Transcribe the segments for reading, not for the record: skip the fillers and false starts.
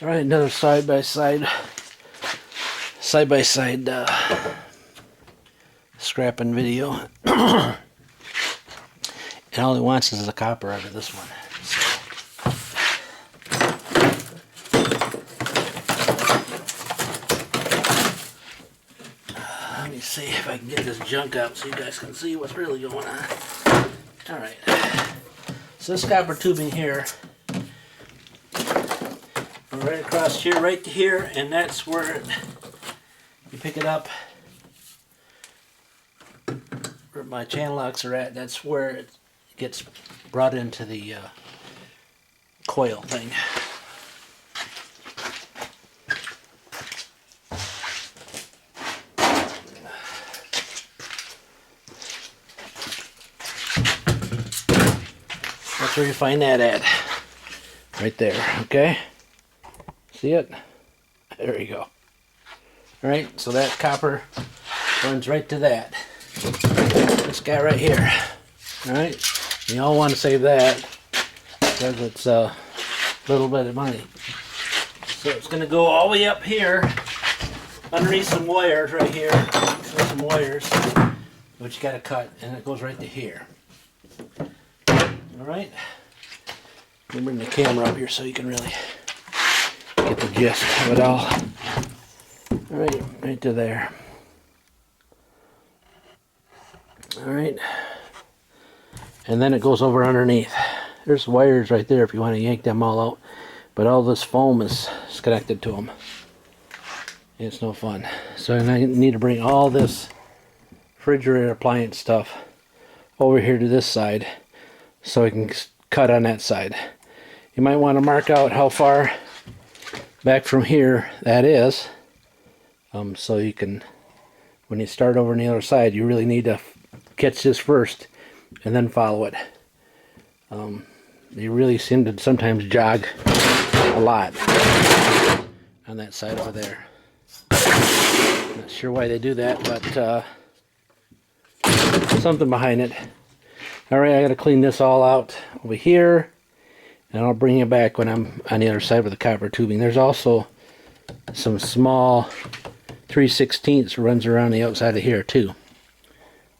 All right, another side-by-side scrapping video. And all he wants is the copper out of this one. Let me see if I can get this junk out so you guys can see what's really going on. Alright. So this copper tubing here, right across here, right to here, and that's where you pick it up. Where my channel locks are at, that's where it gets brought into the coil thing. That's where you find that at. Right there, okay? See it? There you go. Alright, so that copper runs right to that. This guy right here. Alright? You all want to save that because it's a little bit of money. So it's going to go all the way up here underneath some wires right here. There's some wires which you got to cut, and it goes right to here. Alright? Let me bring the camera up here so you can really get the gist of it all. Alright, right to there. Alright. And then it goes over underneath. There's wires right there if you want to yank them all out. But all this foam is connected to them. It's no fun. So I need to bring all this refrigerator appliance stuff over here to this side so I can cut on that side. You might want to mark out how far back from here that is, so you can, when you start over on the other side, you really need to catch this first and then follow it. They really seem to sometimes jog a lot on that side over there. Not sure why they do that, but something behind it. Alright, I gotta clean this all out over here, and I'll bring it back when I'm on the other side with the copper tubing. There's also some small 3/16 runs around the outside of here too.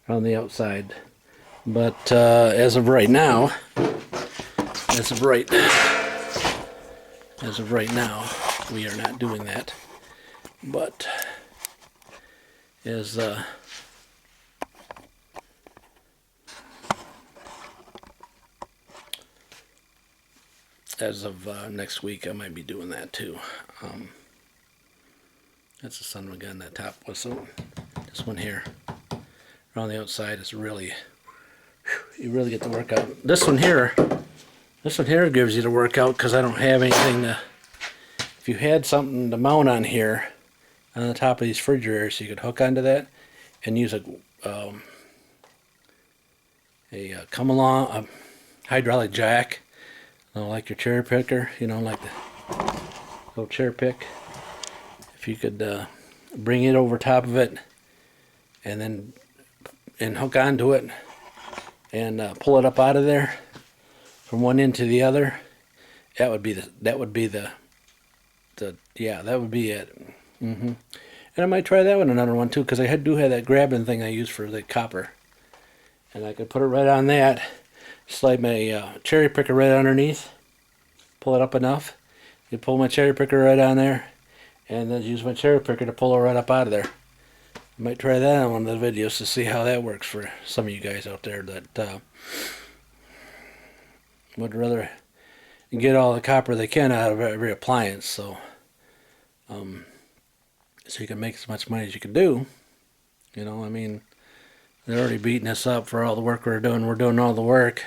On the outside. But as of right now, we are not doing that. But as of next week, I might be doing that too. That's the son of a gun, that top whistle. This one here, around the outside, is really, you really get the workout. This one here gives you the workout because I don't have anything to. If you had something to mount on here, on the top of these refrigerators, you could hook onto that and use a hydraulic jack. Like your cherry picker, you know, like the little cherry pick. If you could bring it over top of it and hook onto it and pull it up out of there from one end to the other, that would be it. And I might try that with another one too, because I do have that grabbing thing I use for the copper, and I could put it right on that. Slide my cherry picker right underneath, pull it up enough, you pull my cherry picker right on there, and then use my cherry picker to pull it right up out of there. I might try that on one of the videos to see how that works for some of you guys out there that would rather get all the copper they can out of every appliance, so you can make as much money as you can do. You know, I mean, they're already beating us up for all the work we're doing. We're doing all the work.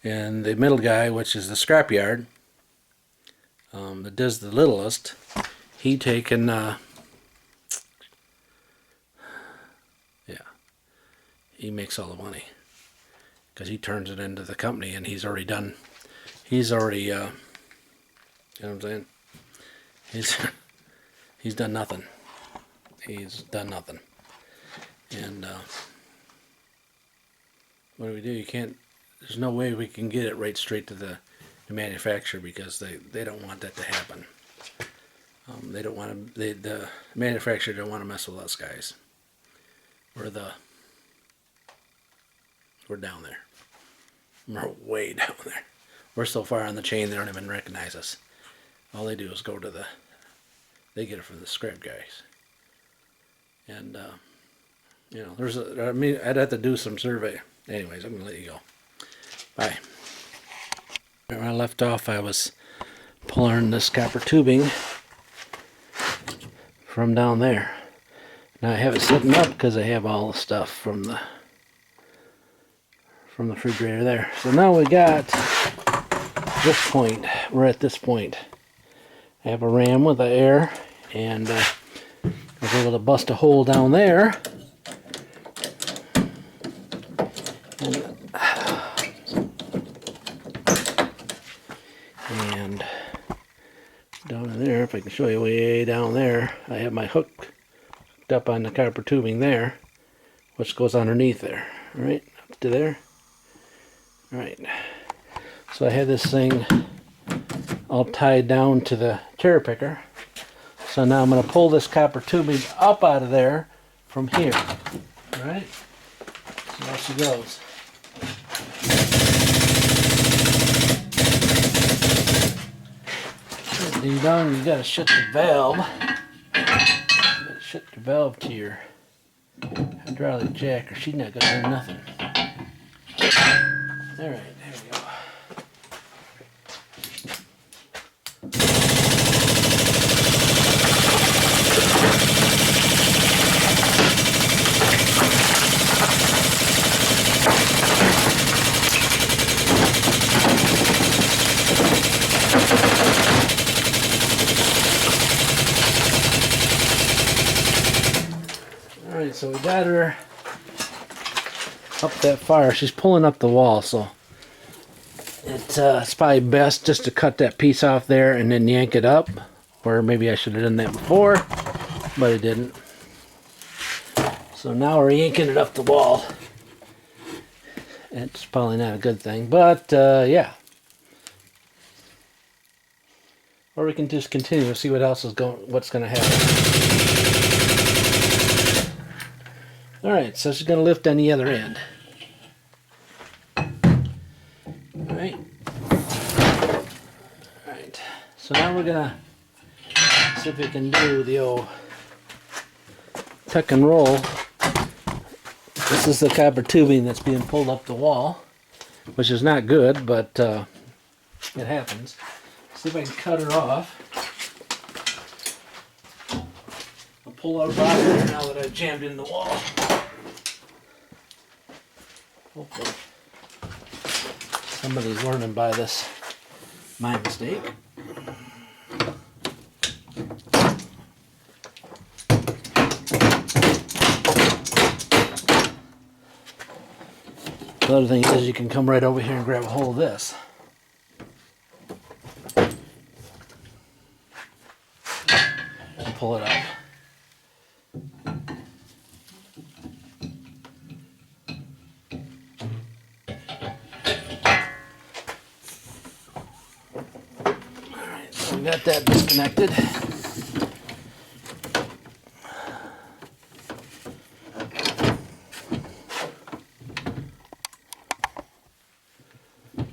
And the middle guy, which is the scrapyard, that does the littlest, he taking, he makes all the money. Because he turns it into the company, and he's already, you know what I'm saying? He's done nothing. He's done nothing. And, what do? You can't, there's no way we can get it right straight to the manufacturer because they don't want that to happen. They don't want to. The manufacturer don't want to mess with us guys. We're down there. We're way down there. We're so far on the chain they don't even recognize us. All they do is go to the. They get it from the scrap guys. And you know, I mean, I'd have to do some survey. Anyways, I'm gonna let you go. Bye. Where I left off, I was pulling this copper tubing from down there. Now I have it sitting up because I have all the stuff from the refrigerator there. So now we got this point. We're at this point. I have a ram with the air, and I was able to bust a hole down there. And down in there, if I can show you way down there, I have my hook hooked up on the copper tubing there, which goes underneath there, right up to there. All right. So I had this thing all tied down to the cherry picker. So now I'm going to pull this copper tubing up out of there from here. All right. So there she goes. Ding dong, you gotta shut the valve. You gotta shut your valve to your hydraulic jack, or she's not gonna do nothing. Alright, there we go. Alright, so we got her up that far. She's pulling up the wall, so it's probably best just to cut that piece off there and then yank it up. Or maybe I should have done that before, but I didn't. So now we're yanking it up the wall. It's probably not a good thing, but yeah. Or we can just continue to see what else is what's going to happen. Alright, so she's going to lift on the other end. Alright. Alright, so now we're going to see if we can do the old tuck and roll. This is the copper tubing that's being pulled up the wall, which is not good, but it happens. See if I can cut her off. I'll pull out right there now that I've jammed in the wall. Hopefully somebody's learning by this, my mistake. The other thing is you can come right over here and grab a hold of this. And pull it up. Alright, so we got that disconnected.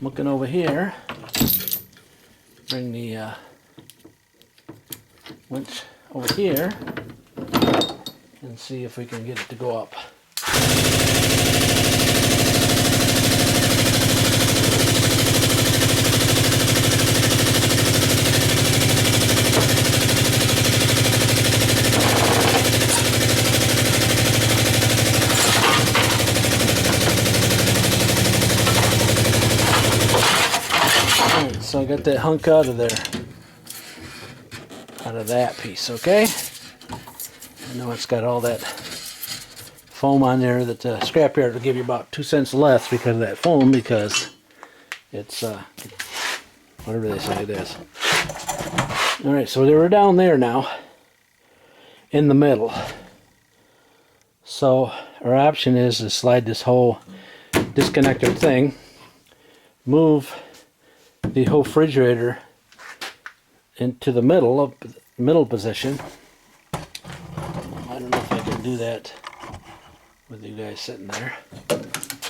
Looking over here, bring the winch over here and see if we can get it to go up. So I got that hunk out of there, out of that piece, okay? I know it's got all that foam on there that the scrapyard will give you about 2 cents less because of that foam, because it's whatever they say it is. Alright, so they were down there now in the middle. So our option is to slide this whole disconnector thing, move the whole refrigerator into the middle of middle position. I don't know if I can do that with you guys sitting there.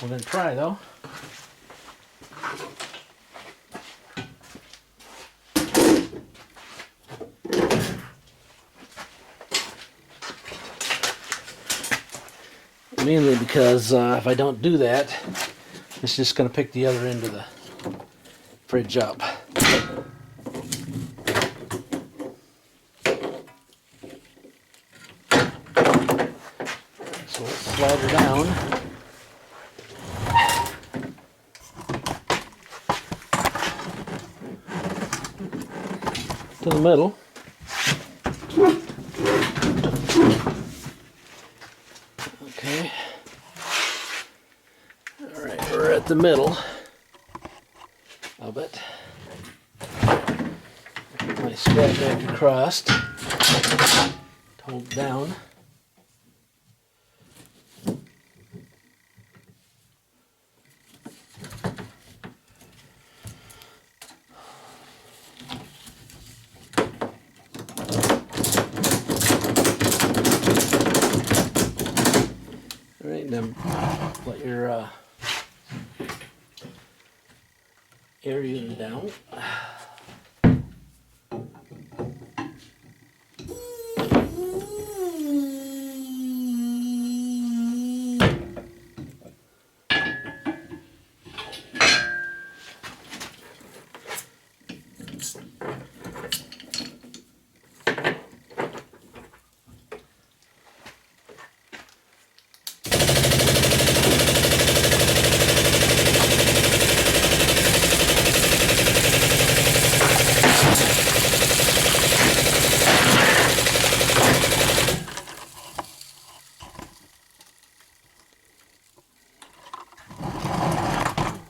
We're going to try though. Mainly because if I don't do that, it's just going to pick the other end of the fridge up. So let's slide her down to the middle. Okay. All right, we're at the middle of it. My scrap back across, hold down. All right, then let your air unit down.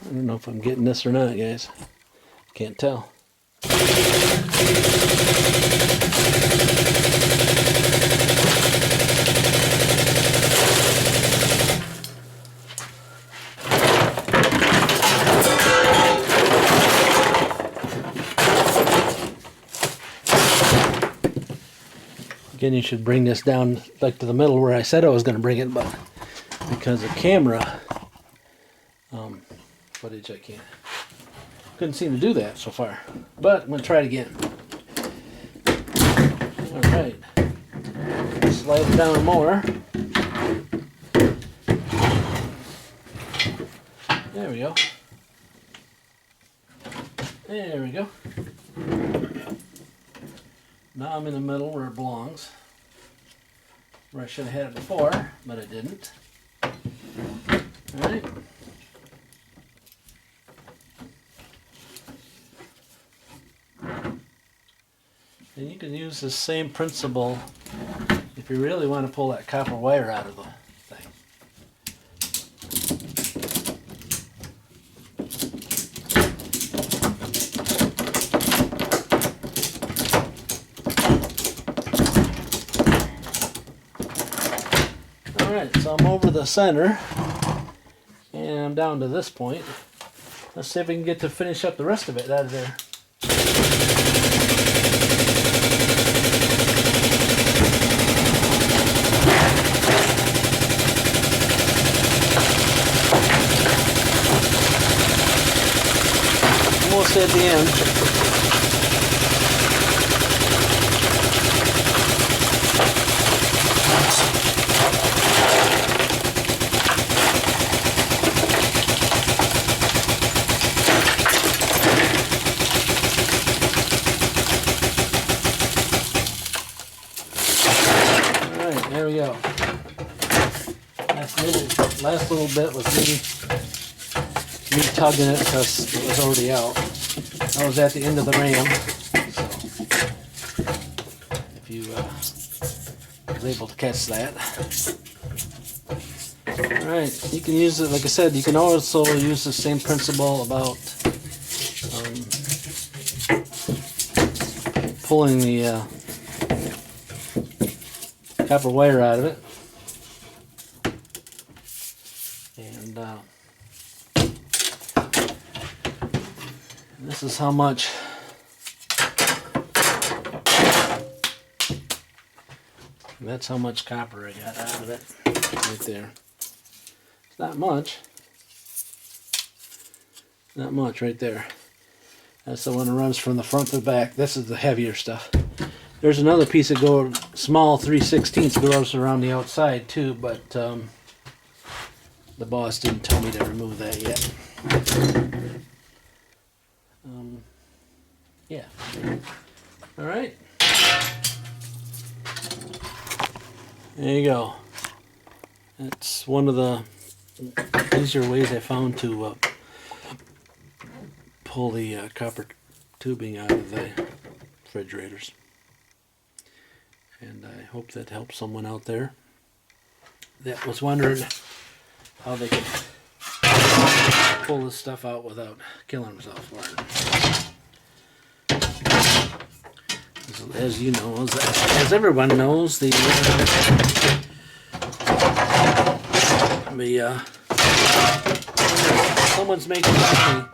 I don't know if I'm getting this or not, guys. Can't tell. Again, you should bring this down like to the middle where I said I was going to bring it, but because of camera footage, I couldn't seem to do that so far. But I'm going to try it again. All right, slide it down more. There we go. There we go. Now I'm in the middle where it belongs. Where I should have had it before, but I didn't. Alright. And you can use the same principle if you really want to pull that copper wire out of the thing. Alright, so I'm over the center and I'm down to this point. Let's see if we can get to finish up the rest of it out of there. Almost at the end. Alright, there we go. Last little bit was me tugging it because it was already out. I was at the end of the ram, so if you was able to catch that. Alright, you can use it, like I said, you can also use the same principle about pulling the copper wire out of it. And this is how much And that's how much copper I got out of it right there. It's not much. Not much right there. That's the one that runs from the front to the back. This is the heavier stuff. There's another piece of gold, small 3/16 goes around the outside too, but the boss didn't tell me to remove that yet. Yeah. All right. There you go. That's one of the easier ways I found to pull the copper tubing out of the refrigerators. And I hope that helps someone out there that was wondering how they could pull this stuff out without killing themselves for it. As you know, as everyone knows, someone's making money.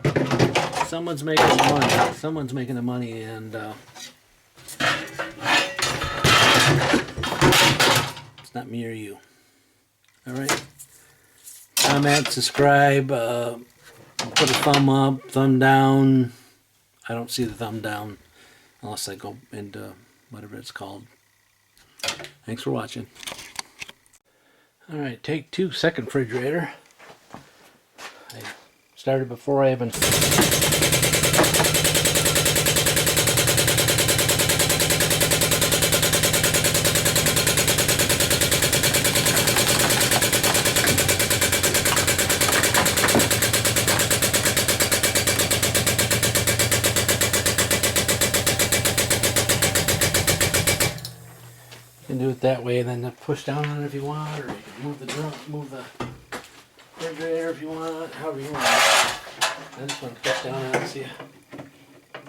Someone's making money. Someone's making the money, and it's not me or you. All right. Comment, subscribe, put a thumb up, thumb down. I don't see the thumb down unless I go into whatever it's called. Thanks for watching. All right, take 2, second refrigerator. I started before I even do it that way, and then push down on it if you want, or you can move the refrigerator if you want, however you want. I just want to push down on it and see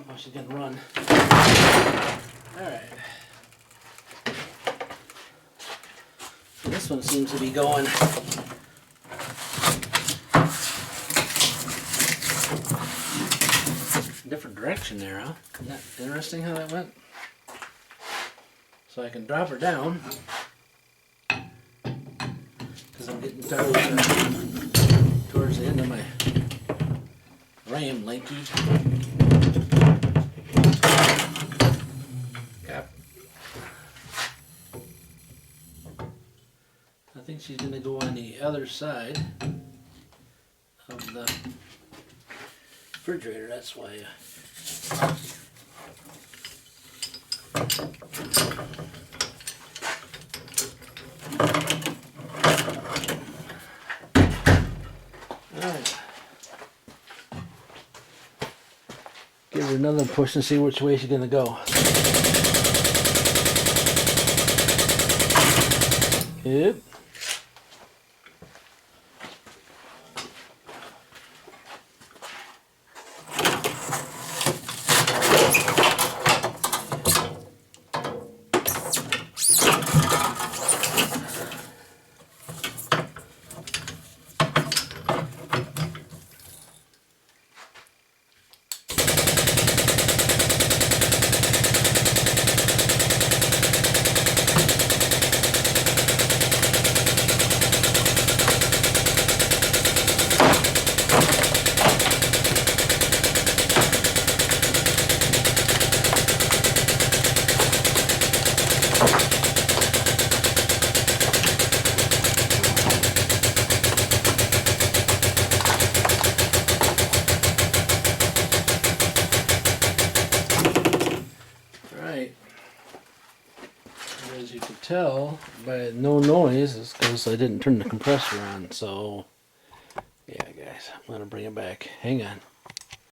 how she's gonna run. Alright. This one seems to be going different direction there, huh? Isn't that interesting how that went? So I can drop her down, because I'm getting towards the end of my ram linkage. I think she's going to go on the other side of the refrigerator, that's why. Alright. Give her another push and see which way she's going to go. Yep. As you can tell by no noise, it's because I didn't turn the compressor on. So yeah guys, I'm gonna bring it back. Hang on.